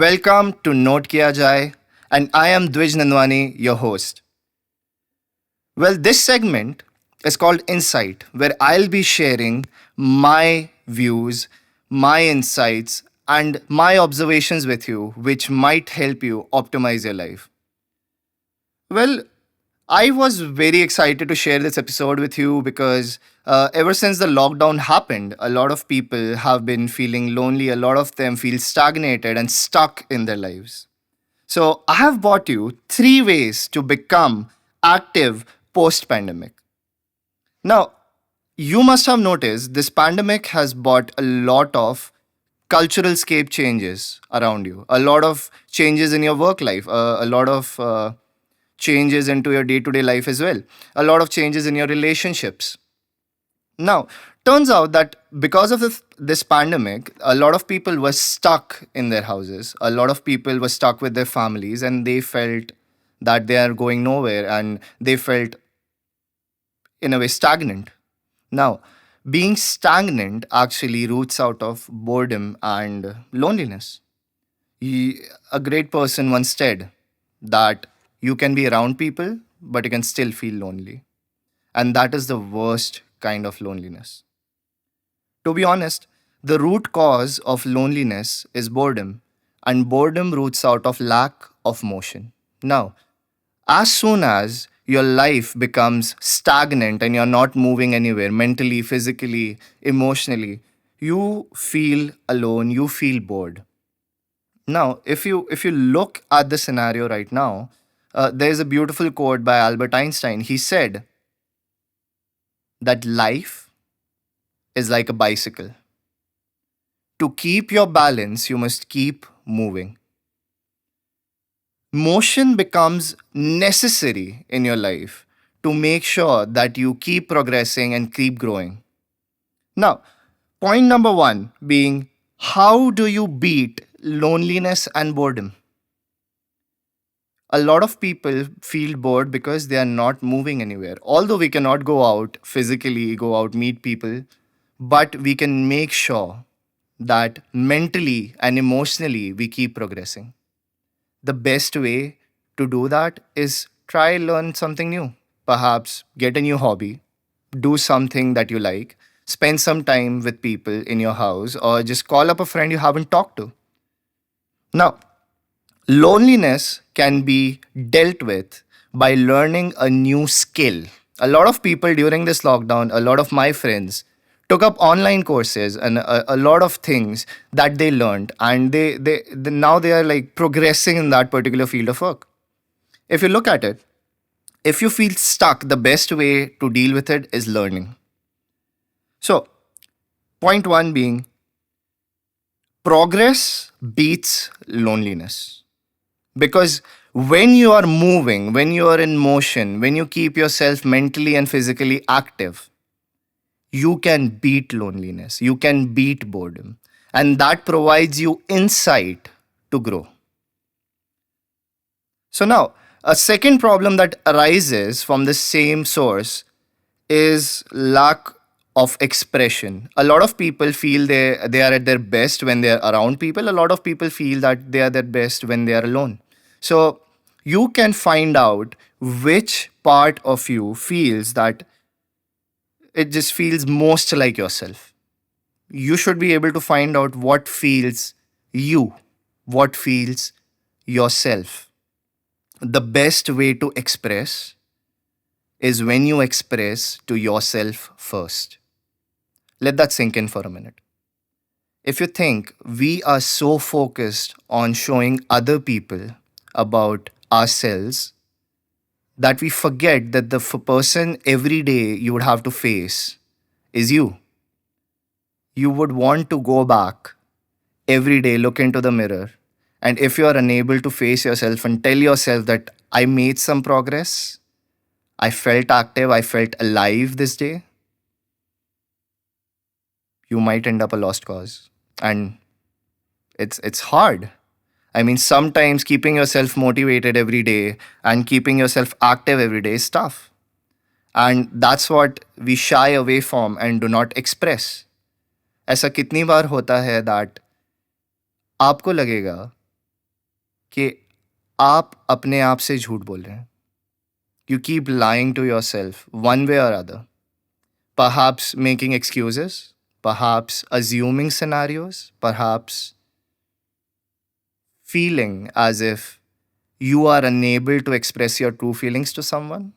Welcome to Note Kiya Jai, and I am Dwij Nandwani, your host. Well, this segment is called Insight, where I'll be sharing my views, my insights, and my observations with you, which might help you optimize your life. Well, I was very excited to share this episode with you because ever since the lockdown happened, a lot of people have been feeling lonely. A lot of them feel stagnated and stuck in their lives. So, I have brought you three ways to become active post pandemic. Now, you must have noticed this pandemic has brought a lot of cultural scape changes around you, a lot of changes in your work life, a lot of changes into your day to day life as well, a lot of changes in your relationships. Now, turns out that because of this pandemic, a lot of people were stuck in their houses. A lot of people were stuck with their families and they felt that they are going nowhere and they felt, in a way, stagnant. Now, being stagnant actually roots out of boredom and loneliness. A great person once said that you can be around people, but you can still feel lonely. And that is the worst kind of loneliness. To be honest, the root cause of loneliness is boredom, and boredom roots out of lack of motion. Now, as soon as your life becomes stagnant and you're not moving anywhere mentally, physically, emotionally, you feel alone, you feel bored. Now, if you look at the scenario right now, there's a beautiful quote by Albert Einstein. He said that life is like a bicycle. To keep your balance, you must keep moving. Motion becomes necessary in your life to make sure that you keep progressing and keep growing. Now, point number one being, how do you beat loneliness and boredom? A lot of people feel bored because they are not moving anywhere. Although we cannot go out physically, go out, meet people, but we can make sure that mentally and emotionally we keep progressing. The best way to do that is try learn something new. Perhaps get a new hobby, do something that you like, spend some time with people in your house, or just call up a friend you haven't talked to. Now, loneliness can be dealt with by learning a new skill. A lot of people during this lockdown, a lot of my friends took up online courses and a lot of things that they learned, and now they are like progressing in that particular field of work. If you look at it, if you feel stuck, the best way to deal with it is learning. So, point one being, progress beats loneliness. Because when you are moving, when you are in motion, when you keep yourself mentally and physically active, you can beat loneliness, you can beat boredom, and that provides you insight to grow. So, now a second problem that arises from the same source is lack of expression. A lot of people feel they are at their best when they are around people. A lot of people feel that they are their best when they are alone. So you can find out which part of you feels that it just feels most like yourself. You should be able to find out what feels you, what feels yourself. The best way to express is when you express to yourself first. Let that sink in for a minute. If you think we are so focused on showing other people about ourselves that we forget that the person every day you would have to face is you. You would want to go back every day, look into the mirror, and if you are unable to face yourself and tell yourself that I made some progress, I felt active, I felt alive this day, you might end up a lost cause. And it's hard. I mean, sometimes keeping yourself motivated every day and keeping yourself active every day is tough. And that's what we shy away from and do not express. ऐसा कितनी बार होता है that आपको लगेगा कि आप अपने आप से झूठ बोल रहे हैं. You keep lying to yourself one way or other. Perhaps making excuses, perhaps assuming scenarios, perhaps feeling as if you are unable to express your true feelings to someone,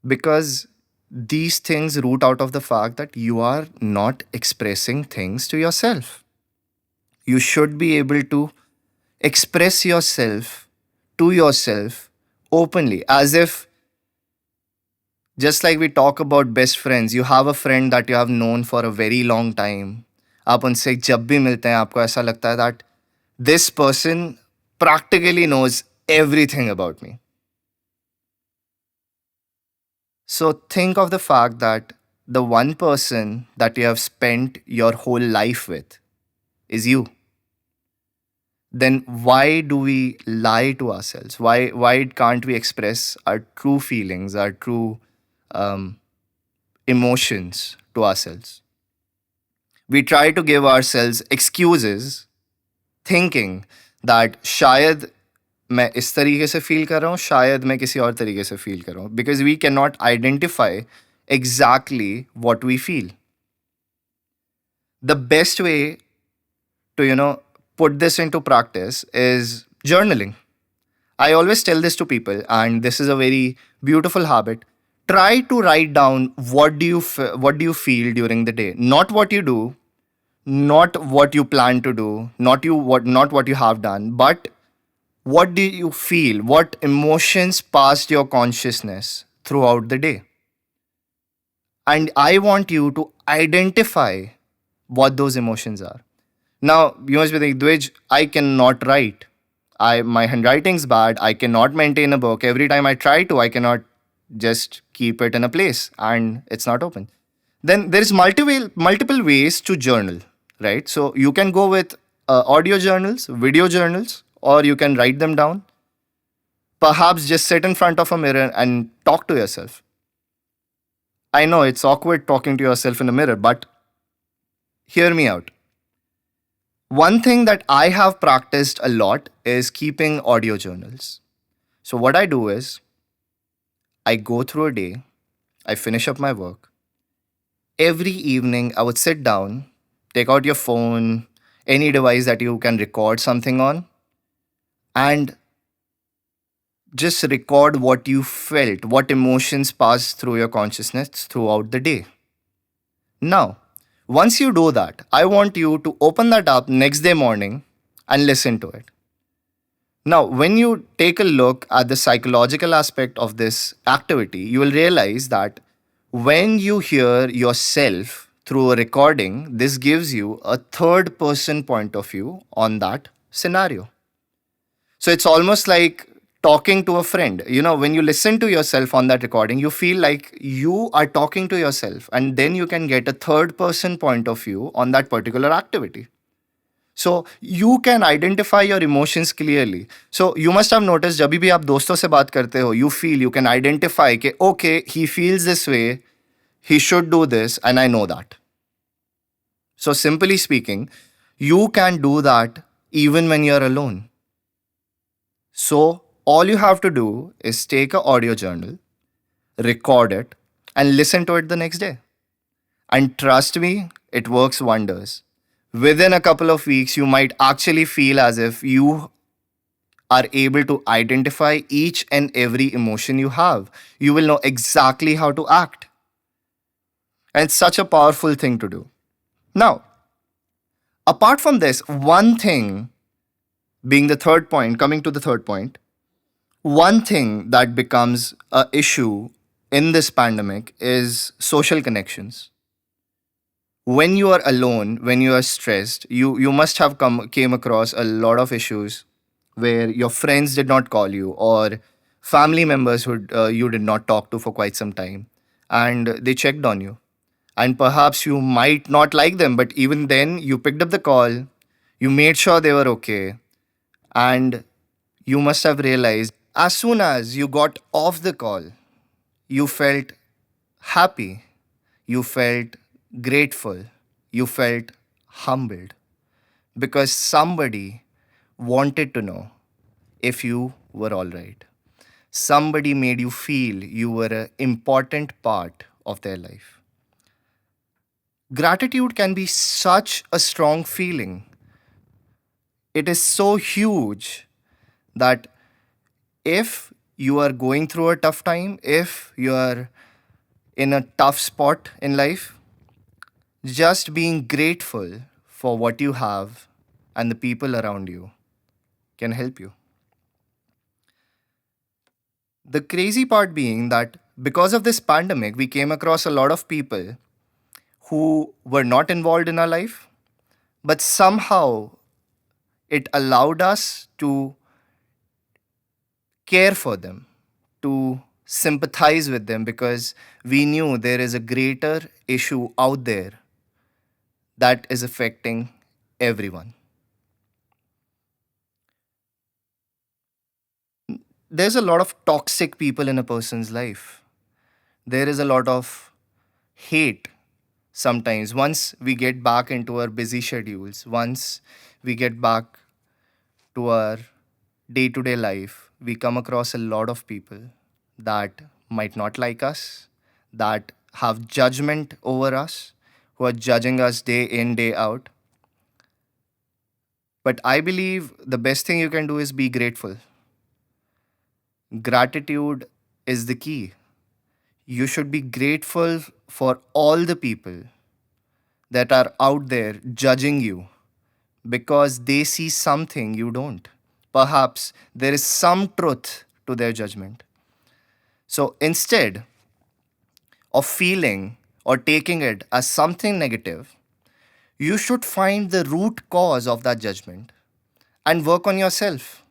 because these things root out of the fact that you are not expressing things to yourself. You should be able to express yourself to yourself openly, as if, just like we talk about best friends, you have a friend that you have known for a very long time. आप उनसे जब भी मिलते हैं आपको ऐसा लगता है that this person practically knows everything about me. So think of the fact that the one person that you have spent your whole life with is you. Then why do we lie to ourselves? Why can't we express our true feelings, our true um, emotions to ourselves? We try to give ourselves excuses, thinking that शायद मैं इस तरीके से feel कर रहा हूँ, शायद मैं किसी और तरीके से फील कर रहा हूँ, because we cannot identify exactly what we feel. The best way to, put this into practice is journaling. I always tell this to people, and this is a very beautiful habit. Try to write down what do you feel during the day, not what you do, not what you plan to do, not what you have done, but what do you feel? What emotions passed your consciousness throughout the day? And I want you to identify what those emotions are. Now, you must be thinking, Dwij, I cannot write. My handwriting's bad. I cannot maintain a book. Every time I try to, I cannot just keep it in a place and it's not open. Then there is multiple ways to journal, right? So you can go with audio journals, video journals, or you can write them down. Perhaps just sit in front of a mirror and talk to yourself. I know it's awkward talking to yourself in a mirror, but hear me out. One thing that I have practiced a lot is keeping audio journals. So, what I do is I go through a day, I finish up my work. Every evening, I would sit down, take out your phone, any device that you can record something on, and just record what you felt, what emotions passed through your consciousness throughout the day. Now, once you do that, I want you to open that up next day morning and listen to it. Now, when you take a look at the psychological aspect of this activity, you will realize that when you hear yourself through a recording, this gives you a third person point of view on that scenario. So it's almost like talking to a friend. When you listen to yourself on that recording, you feel like you are talking to yourself, and then you can get a third person point of view on that particular activity. So you can identify your emotions clearly. So you must have noticed, जब भी आप दोस्तों से बात करते हो, you can identify कि okay, he feels this way, he should do this, and I know that. So simply speaking, you can do that even when you're alone. So all you have to do is take an audio journal, record it, and listen to it the next day. And trust me, it works wonders. Within a couple of weeks, you might actually feel as if you are able to identify each and every emotion you have. You will know exactly how to act. And it's such a powerful thing to do. Now, apart from this, one thing being the third point, coming to the third point, one thing that becomes a issue in this pandemic is social connections. When you are alone, when you are stressed, you must have came across a lot of issues where your friends did not call you, or family members who you did not talk to for quite some time, and they checked on you. And perhaps you might not like them, but even then you picked up the call, you made sure they were okay, and you must have realized as soon as you got off the call, you felt happy, you felt grateful, you felt humbled, because somebody wanted to know if you were all right. Somebody made you feel you were an important part of their life. Gratitude can be such a strong feeling. It is so huge that if you are going through a tough time, if you are in a tough spot in life, just being grateful for what you have and the people around you can help you. The crazy part being that because of this pandemic, we came across a lot of people who were not involved in our life, but somehow it allowed us to care for them, to sympathize with them because we knew there is a greater issue out there that is affecting everyone. There's a lot of toxic people in a person's life. There is a lot of hate sometimes. Once we get back into our busy schedules, once we get back to our day to day life, we come across a lot of people that might not like us, that have judgment over us, who are judging us day in, day out. But I believe the best thing you can do is be grateful. Gratitude is the key. You should be grateful for all the people that are out there judging you because they see something you don't. Perhaps there is some truth to their judgment. So instead of feeling or taking it as something negative, you should find the root cause of that judgment and work on yourself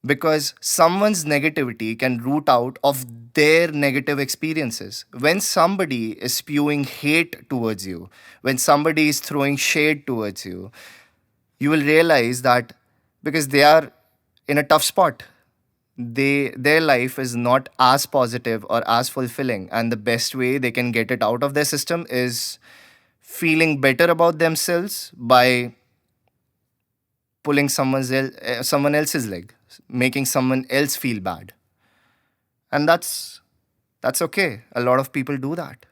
because someone's negativity can root out of their negative experiences. When somebody is spewing hate towards you, when somebody is throwing shade towards you will realize that because they are in a tough spot, their life is not as positive or as fulfilling, and the best way they can get it out of their system is feeling better about themselves by pulling someone else's leg, making someone else feel bad. And that's okay. A lot of people do that.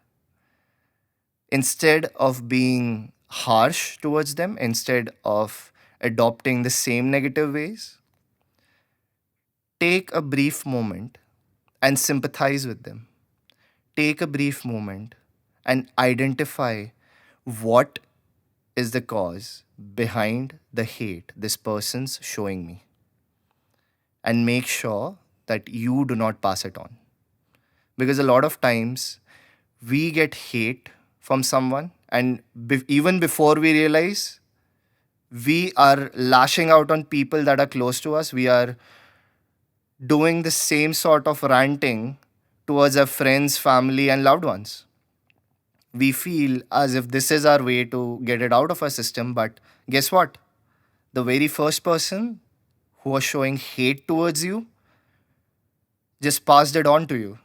Instead of being harsh towards them, instead of adopting the same negative ways, take a brief moment and sympathize with them. Take a brief moment and identify what is the cause behind the hate this person's showing me, and make sure that you do not pass it on. Because a lot of times we get hate from someone, and even before we realize, we are lashing out on people that are close to us. We are doing the same sort of ranting towards our friends, family, and loved ones. We feel as if this is our way to get it out of our system, but guess what? The very first person who was showing hate towards you just passed it on to you.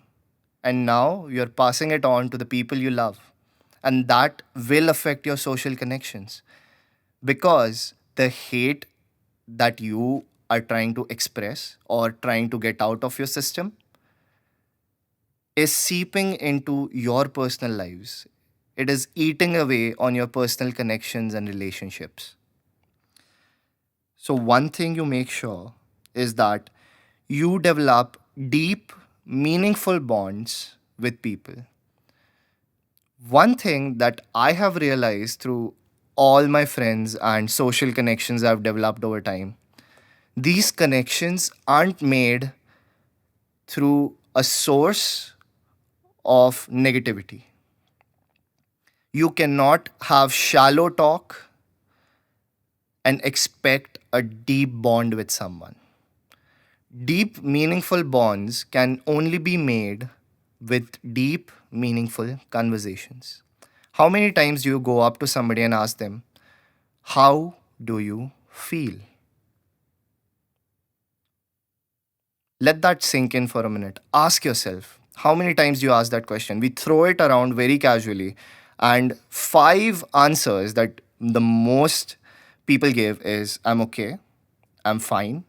And now you're passing it on to the people you love. And that will affect your social connections because the hate that you are trying to express or trying to get out of your system is seeping into your personal lives. It is eating away on your personal connections and relationships. So, one thing you make sure is that you develop deep, meaningful bonds with people. One thing that I have realized through all my friends and social connections I've developed over time, these connections aren't made through a source of negativity. You cannot have shallow talk and expect a deep bond with someone. Deep, meaningful bonds can only be made with deep, meaningful conversations. How many times do you go up to somebody and ask them, how do you feel? Let that sink in for a minute. Ask yourself, how many times do you ask that question? We throw it around very casually, and five answers that the most people give is, I'm okay, I'm fine,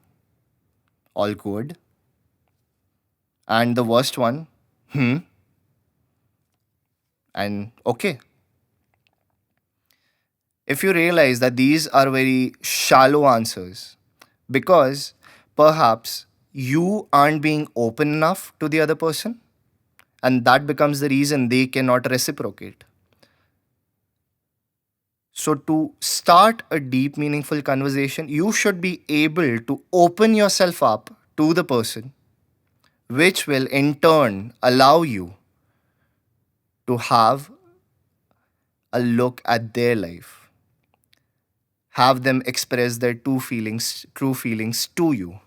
all good. And the worst one, and okay. If you realize that these are very shallow answers, because perhaps you aren't being open enough to the other person, and that becomes the reason they cannot reciprocate. So, to start a deep, meaningful conversation, you should be able to open yourself up to the person, which will in turn allow you to have a look at their life, have them express their true feelings to you.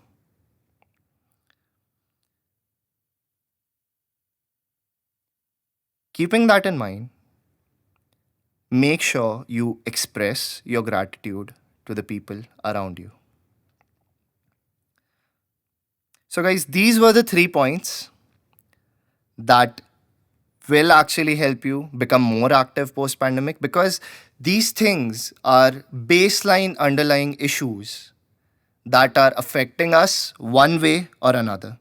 Keeping that in mind, make sure you express your gratitude to the people around you. So, guys, these were the 3 points that will actually help you become more active post pandemic, because these things are baseline underlying issues that are affecting us one way or another.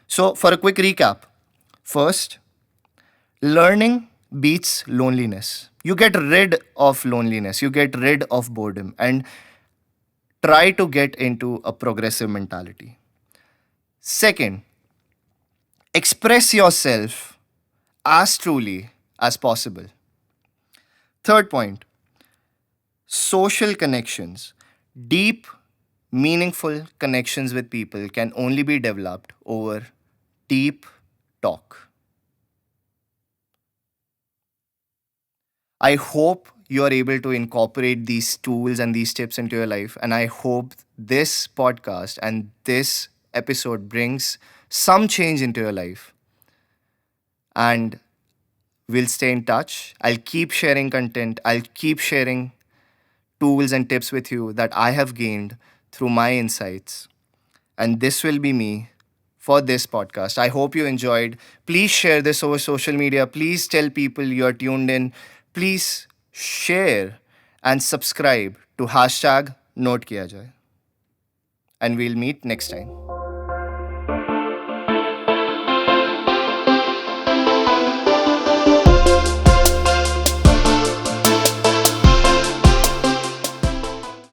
So, for a quick recap, first, learning beats loneliness. You get rid of loneliness, you get rid of boredom, and try to get into a progressive mentality. Second, express yourself as truly as possible. Third point, social connections. Deep, meaningful connections with people can only be developed over deep talk. I hope you are able to incorporate these tools and these tips into your life. And I hope this podcast and this episode brings some change into your life. And we'll stay in touch. I'll keep sharing content, I'll keep sharing tools and tips with you that I have gained through my insights. And this will be me for this podcast. I hope you enjoyed. Please share this over social media. Please tell people you're tuned in. Please share and subscribe to hashtag Note Kiya Jaye. And we'll meet next time.